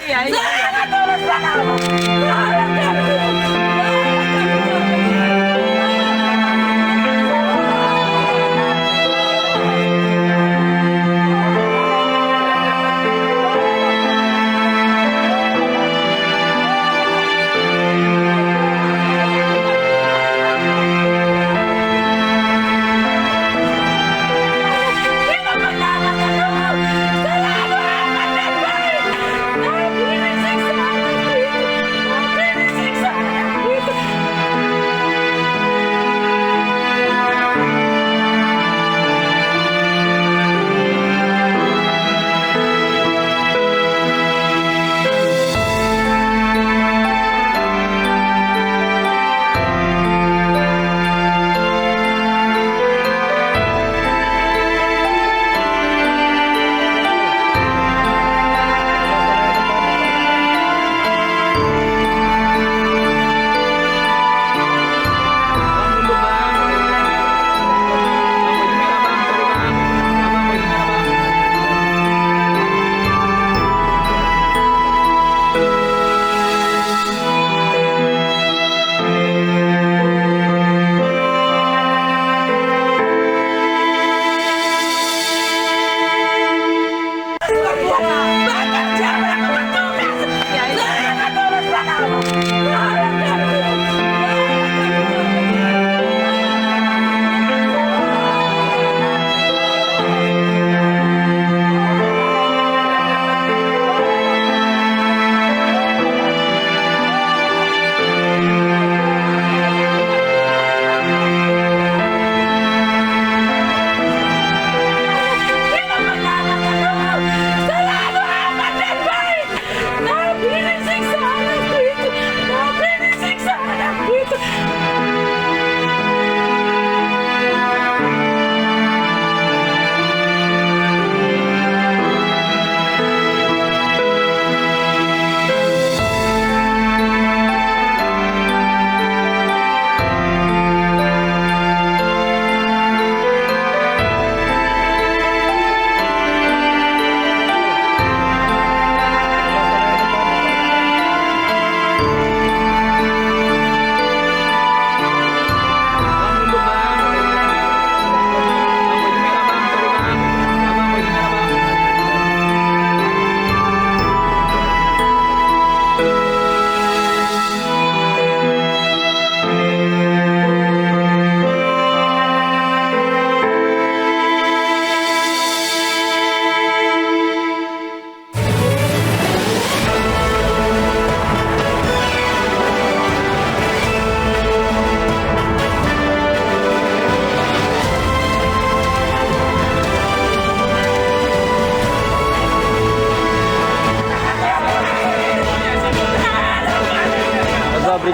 Iya, iya.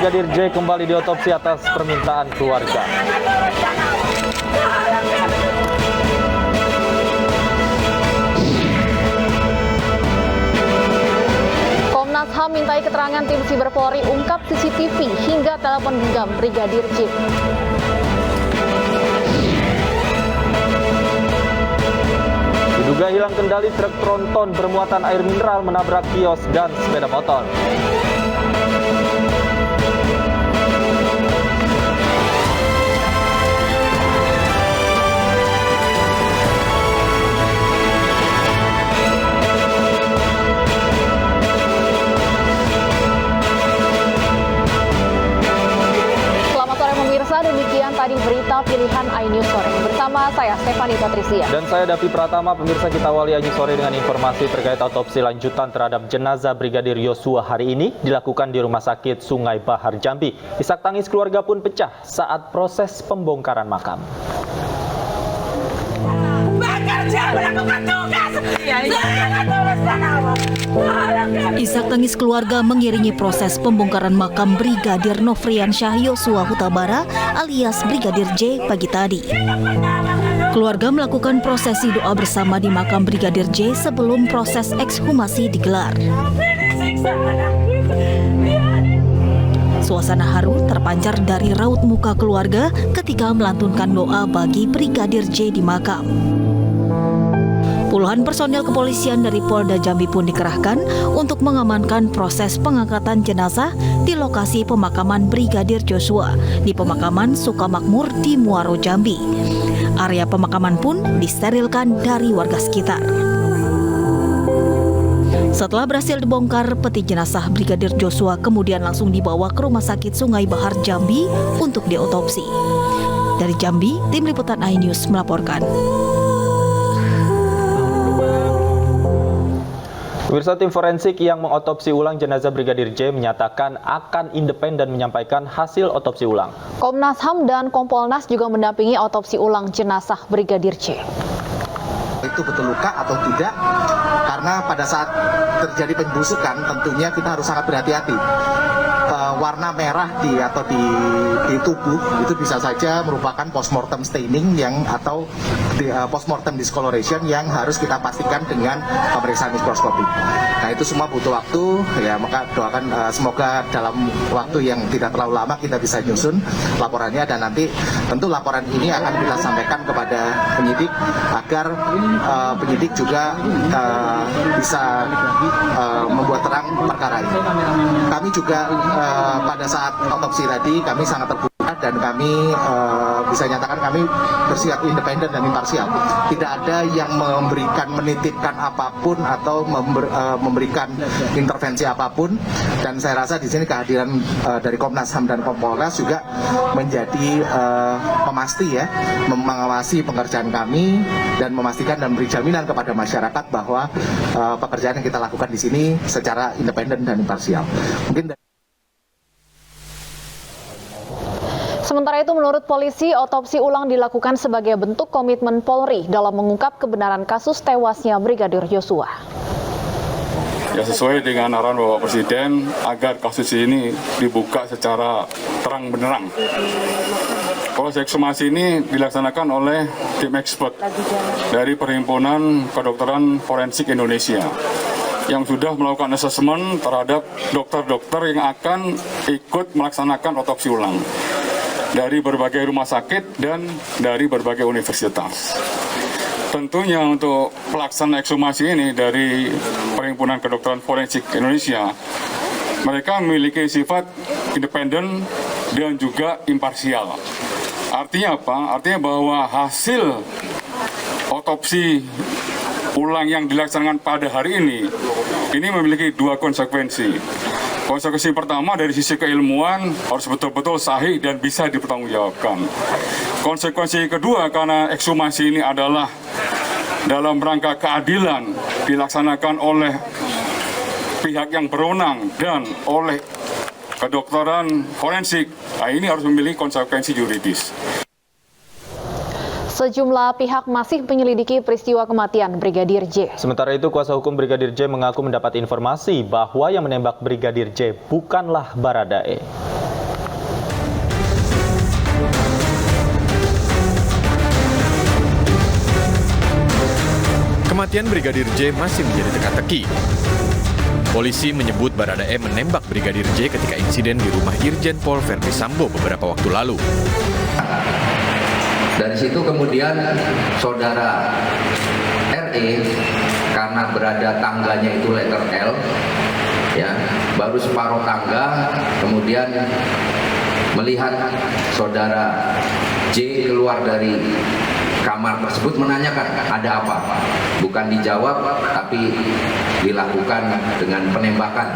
Brigadir J kembali diotopsi atas permintaan keluarga. Komnas HAM mintai keterangan tim Siber Polri ungkap CCTV hingga telepon genggam Brigadir J. Diduga hilang kendali, truk tronton bermuatan air mineral menabrak kios dan sepeda motor. Demikian tadi berita pilihan iNews Sore. Bersama saya Stefani Patricia. Dan saya Davi Pratama. Pemirsa, kita awali iNews Sore dengan informasi terkait autopsi lanjutan terhadap jenazah Brigadir Yosua hari ini dilakukan di Rumah Sakit Sungai Bahar Jambi. Isak tangis keluarga pun pecah saat proses pembongkaran makam. Isak tangis keluarga mengiringi proses pembongkaran makam Brigadir Nofriansyah Yosua Huta Barat alias Brigadir J pagi tadi. Keluarga melakukan prosesi doa bersama di makam Brigadir J sebelum proses ekshumasi digelar. Suasana haru terpancar dari raut muka keluarga ketika melantunkan doa bagi Brigadir J di makam. Puluhan personel kepolisian dari Polda Jambi pun dikerahkan untuk mengamankan proses pengangkatan jenazah di lokasi pemakaman Brigadir Joshua di pemakaman Sukamakmur di Muaro, Jambi. Area pemakaman pun disterilkan dari warga sekitar. Setelah berhasil dibongkar, peti jenazah Brigadir Joshua kemudian langsung dibawa ke Rumah Sakit Sungai Bahar Jambi untuk diotopsi. Dari Jambi, tim liputan iNews melaporkan. Pemirsa, tim forensik yang mengotopsi ulang jenazah Brigadir J menyatakan akan independen menyampaikan hasil otopsi ulang. Komnas HAM dan Kompolnas juga mendampingi otopsi ulang jenazah Brigadir J. Itu betul luka atau tidak, karena pada saat terjadi pembusukan tentunya kita harus sangat berhati-hati. Warna merah di tubuh itu bisa saja merupakan postmortem staining atau postmortem discoloration yang harus kita pastikan dengan pemeriksaan mikroskopi. Nah, itu semua butuh waktu, ya, maka doakan semoga dalam waktu yang tidak terlalu lama kita bisa nyusun laporannya, dan nanti tentu laporan ini akan kita sampaikan kepada penyidik agar penyidik juga bisa membuat terang perkara ini. Kami juga pada saat otopsi tadi kami sangat terbuka dan kami bisa nyatakan kami bersikap independen dan imparsial. Tidak ada yang menitipkan apapun atau memberikan intervensi apapun, dan saya rasa di sini kehadiran dari Komnas HAM dan Kompolnas juga menjadi pemasti, ya, mengawasi pekerjaan kami dan memastikan dan beri jaminan kepada masyarakat bahwa pekerjaan yang kita lakukan di sini secara independen dan imparsial. Sementara itu, menurut polisi, otopsi ulang dilakukan sebagai bentuk komitmen Polri dalam mengungkap kebenaran kasus tewasnya Brigadir Joshua. Ya, sesuai dengan arahan Bapak Presiden agar kasus ini dibuka secara terang benderang. Proses ekshumasi ini dilaksanakan oleh tim expert dari Perhimpunan Kedokteran Forensik Indonesia yang sudah melakukan asesmen terhadap dokter-dokter yang akan ikut melaksanakan otopsi ulang dari berbagai rumah sakit dan dari berbagai universitas. Tentunya untuk pelaksanaan ekshumasi ini dari Perhimpunan Kedokteran Forensik Indonesia, mereka memiliki sifat independen dan juga imparsial. Artinya apa? Artinya bahwa hasil otopsi ulang yang dilaksanakan pada hari ini memiliki dua konsekuensi. Konsekuensi pertama dari sisi keilmuan harus betul-betul sahih dan bisa dipertanggungjawabkan. Konsekuensi kedua, karena ekshumasi ini adalah dalam rangka keadilan dilaksanakan oleh pihak yang berwenang dan oleh kedokteran forensik, nah ini harus memiliki konsekuensi yuridis. Sejumlah pihak masih menyelidiki peristiwa kematian Brigadir J. Sementara itu, kuasa hukum Brigadir J mengaku mendapat informasi bahwa yang menembak Brigadir J bukanlah Baradae. Kematian Brigadir J masih menjadi teka-teki. Polisi menyebut Baradae menembak Brigadir J ketika insiden di rumah Irjen Pol Verdi Sambo beberapa waktu lalu. Dari situ kemudian saudara RE, karena berada tangganya itu letter L, ya, baru separuh tangga, kemudian melihat saudara J keluar dari kamar tersebut, menanyakan ada apa. Bukan dijawab, tapi dilakukan dengan penembakan.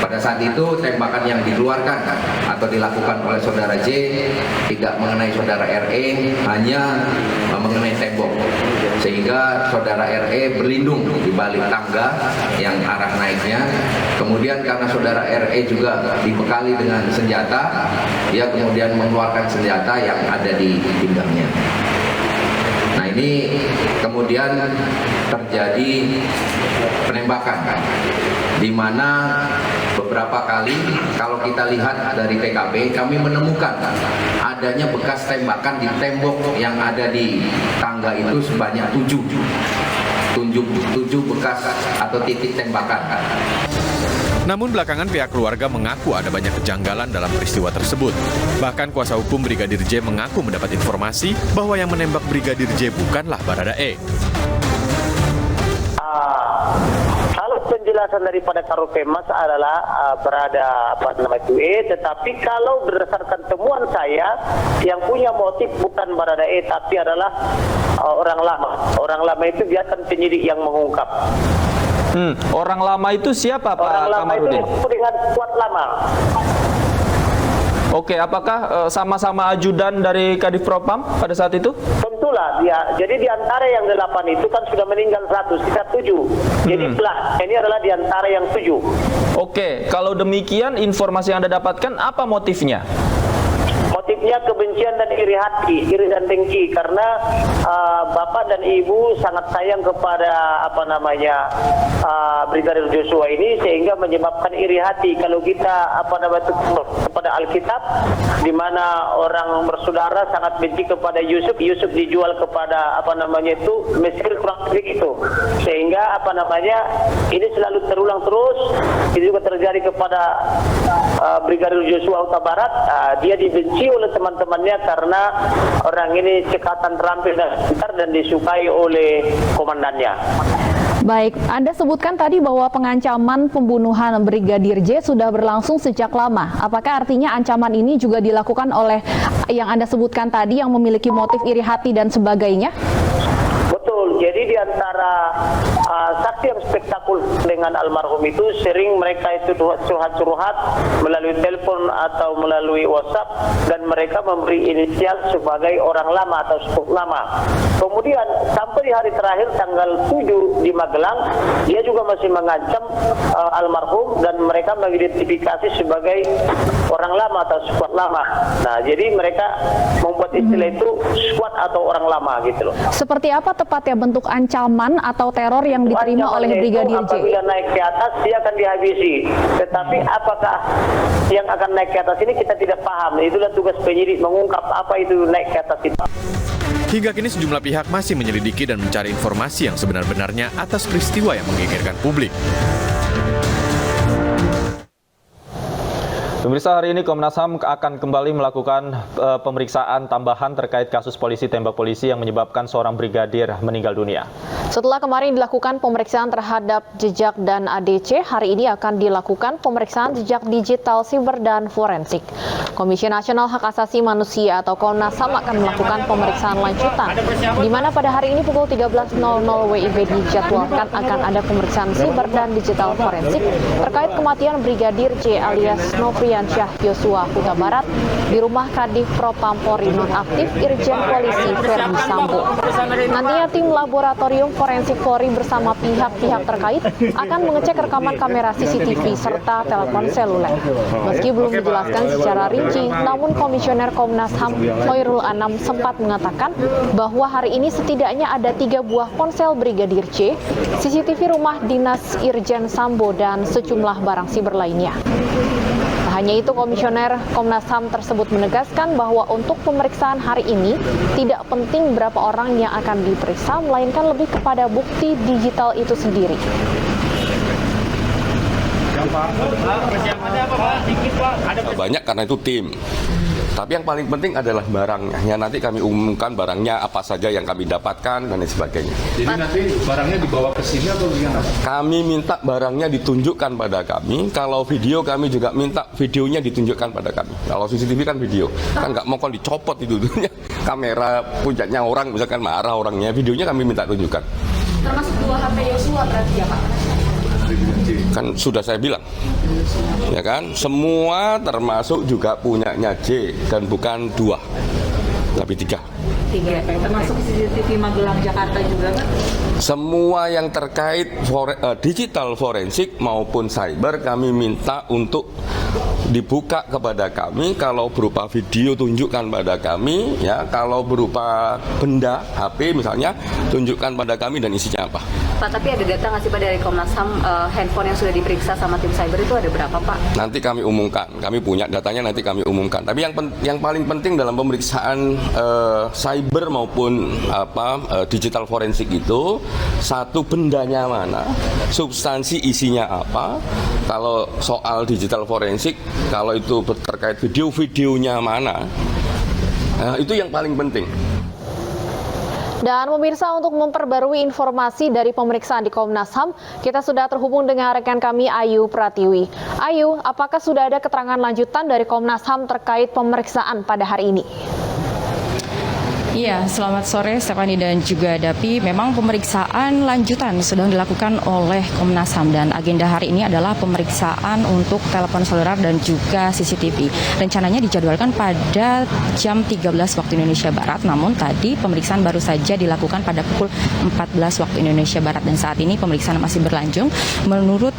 Pada saat itu tembakan yang dikeluarkan atau dilakukan oleh saudara J tidak mengenai saudara RE, hanya mengenai tembok, sehingga saudara RE berlindung di balik tangga yang arah naiknya. Kemudian karena saudara RE juga dibekali dengan senjata, dia kemudian mengeluarkan senjata yang ada di pinggangnya. Nah, ini kemudian terjadi penembakan, di mana beberapa kali kalau kita lihat dari TKP kami menemukan adanya bekas tembakan di tembok yang ada di tangga itu sebanyak 7 bekas atau titik tembakan. Namun belakangan pihak keluarga mengaku ada banyak kejanggalan dalam peristiwa tersebut. Bahkan kuasa hukum Brigadir J mengaku mendapat informasi bahwa yang menembak Brigadir J bukanlah Baradae. Kalau penjelasan daripada Karopenmas adalah berada tetapi kalau berdasarkan temuan saya yang punya motif bukan Baradae tapi adalah orang lama. Orang lama itu biarkan penyidik yang mengungkap. Orang lama itu siapa, Pak Orang lama itu Kamarudin? disebut dengan Kuat Lama. Oke, apakah sama-sama ajudan dari Kadif Propam pada saat itu? Tentulah dia. Jadi di antara yang 8 itu kan sudah meninggal 1, sisa 7. Jadi ini adalah di antara yang 7. Oke, kalau demikian informasi yang Anda dapatkan apa motifnya? Motifnya kebencian dan iri hati, iri dan dengki karena bapak dan ibu sangat sayang kepada Brigadir Joshua ini sehingga menyebabkan iri hati. Kalau kita kepada Alkitab di mana orang bersaudara sangat benci kepada Yusuf dijual kepada Mesir kurang lebih itu. Sehingga ini selalu terulang terus. Itu juga terjadi kepada Brigadir Joshua Huta Barat. Dia dibenci oleh teman-temannya karena orang ini cekatan, terampil dan pintar dan disukai oleh komandannya. Baik, Anda sebutkan tadi bahwa pengancaman pembunuhan Brigadir J sudah berlangsung sejak lama. Apakah artinya ancaman ini juga dilakukan oleh yang Anda sebutkan tadi yang memiliki motif iri hati dan sebagainya? Betul, jadi di antara saksi yang spektakuler dengan almarhum itu sering mereka itu curhat-curhat melalui telepon atau melalui WhatsApp dan mereka memberi inisial sebagai orang lama atau sepuh lama. Kemudian sampai di hari terakhir tanggal 7 di Magelang, dia juga masih mengancam almarhum dan mereka mengidentifikasi sebagai orang lama atau squad lama. Nah, jadi mereka membuat istilah itu squad atau orang lama gitu loh. Seperti apa tepatnya bentuk ancaman atau teror yang diterima oleh Brigadir J? Apabila naik ke atas, dia akan dihabisi. Tetapi apakah yang akan naik ke atas ini kita tidak paham. Itulah tugas penyidik mengungkap apa itu naik ke atas itu. Hingga kini sejumlah pihak masih menyelidiki dan mencari informasi yang sebenar-benarnya atas peristiwa yang menggegerkan publik. Pemirsa, hari ini Komnas HAM akan kembali melakukan pemeriksaan tambahan terkait kasus polisi tembak polisi yang menyebabkan seorang brigadir meninggal dunia. Setelah kemarin dilakukan pemeriksaan terhadap jejak dan ADC, hari ini akan dilakukan pemeriksaan jejak digital, siber, dan forensik. Komisi Nasional Hak Asasi Manusia atau Komnas HAM akan melakukan pemeriksaan lanjutan, di mana pada hari ini pukul 13.00 WIB dijadwalkan akan ada pemeriksaan siber dan digital forensik terkait kematian Brigadir J alias Nofriansyah Yosua Huta Barat di rumah Kadif Propam Polri nonaktif Irjen Polisi Verdi Sambo. Nantinya tim laboratorium forensik Polri bersama pihak-pihak terkait akan mengecek rekaman kamera CCTV serta telepon seluler. Meski belum dijelaskan secara rinci, namun Komisioner Komnas HAM Khairul Anam sempat mengatakan bahwa hari ini setidaknya ada 3 buah ponsel Brigadir J, CCTV rumah dinas Irjen Sambo, dan sejumlah barang siber lainnya. Tak hanya itu, Komisioner Komnas HAM tersebut menegaskan bahwa untuk pemeriksaan hari ini tidak penting berapa orang yang akan diperiksa, melainkan lebih kepada bukti digital itu sendiri. Banyak karena itu tim. Tapi yang paling penting adalah barangnya. Ya, nanti kami umumkan barangnya apa saja yang kami dapatkan dan lain sebagainya. Jadi nanti barangnya dibawa ke sini atau gimana? Kami minta barangnya ditunjukkan pada kami. Kalau video kami juga minta videonya ditunjukkan pada kami. Kalau CCTV kan video, kan nggak mau kalau dicopot itu kamera puncaknya orang misalkan marah orangnya, videonya kami minta tunjukkan. Termasuk 2 HP Yosua berarti ya Pak? Kan sudah saya bilang, ya kan, semua termasuk juga punyanya J dan bukan 2, tapi 3. Termasuk CCTV Magelang Jakarta juga kan? Semua yang terkait digital forensik maupun cyber kami minta untuk dibuka kepada kami. Kalau berupa video tunjukkan pada kami, ya, kalau berupa benda HP misalnya tunjukkan pada kami dan isinya apa. Pak, tapi ada data nggak sih Pak dari Komnas HAM handphone yang sudah diperiksa sama tim cyber itu ada berapa Pak? Nanti kami umumkan, kami punya datanya, nanti kami umumkan. Tapi yang paling penting dalam pemeriksaan cyber maupun digital forensik itu, satu, bendanya mana, substansi isinya apa. Kalau soal digital forensik, kalau itu terkait videonya mana, itu yang paling penting. Dan pemirsa, untuk memperbarui informasi dari pemeriksaan di Komnas HAM, kita sudah terhubung dengan rekan kami Ayu Pratiwi. Ayu, apakah sudah ada keterangan lanjutan dari Komnas HAM terkait pemeriksaan pada hari ini? Iya, selamat sore Stephanie dan juga Dapi. Memang pemeriksaan lanjutan sedang dilakukan oleh Komnas HAM dan agenda hari ini adalah pemeriksaan untuk telepon seluler dan juga CCTV. Rencananya dijadwalkan pada jam 13 waktu Indonesia Barat, namun tadi pemeriksaan baru saja dilakukan pada pukul 14 waktu Indonesia Barat dan saat ini pemeriksaan masih berlanjut. Menurut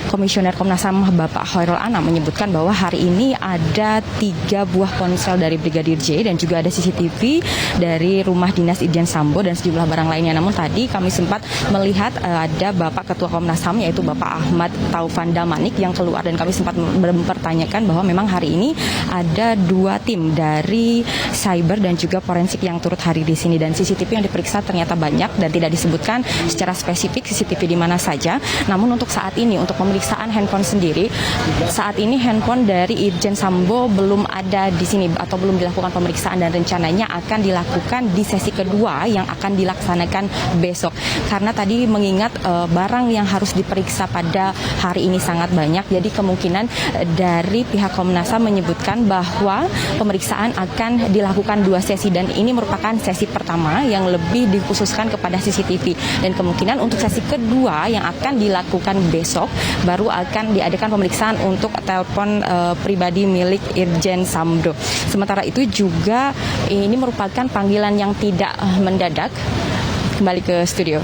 Komisioner Komnas HAM Bapak Khairul Anam menyebutkan bahwa hari ini ada 3 buah ponsel dari Brigadir J dan juga ada CCTV dari rumah dinas Irjen Sambo dan sejumlah barang lainnya. Namun tadi kami sempat melihat ada Bapak Ketua Komnas HAM yaitu Bapak Ahmad Taufan Damanik yang keluar dan kami sempat mempertanyakan bahwa memang hari ini ada 2 tim dari cyber dan juga forensik yang turut hadir di sini dan CCTV yang diperiksa ternyata banyak dan tidak disebutkan secara spesifik CCTV di mana saja. Namun untuk saat ini untuk pemeriksaan handphone sendiri, saat ini handphone dari Irjen Sambo belum ada di sini atau belum dilakukan pemeriksaan dan rencananya akan dilakukan di sesi kedua yang akan dilaksanakan besok. Karena tadi mengingat barang yang harus diperiksa pada hari ini sangat banyak, jadi kemungkinan dari pihak Komnas HAM menyebutkan bahwa pemeriksaan akan dilakukan 2 sesi dan ini merupakan sesi pertama yang lebih dikhususkan kepada CCTV dan kemungkinan untuk sesi kedua yang akan dilakukan besok baru akan diadakan pemeriksaan untuk telepon pribadi milik Irjen Sambo. Sementara itu juga ini merupakan panggilan yang tidak mendadak. Kembali ke studio.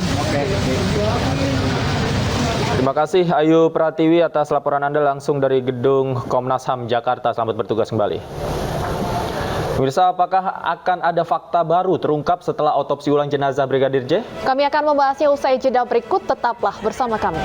Terima kasih Ayu Pratiwi atas laporan Anda langsung dari gedung Komnas HAM Jakarta. Selamat bertugas kembali. Pemirsa, apakah akan ada fakta baru terungkap setelah otopsi ulang jenazah Brigadir J? Kami akan membahasnya usai jeda berikut, tetaplah bersama kami.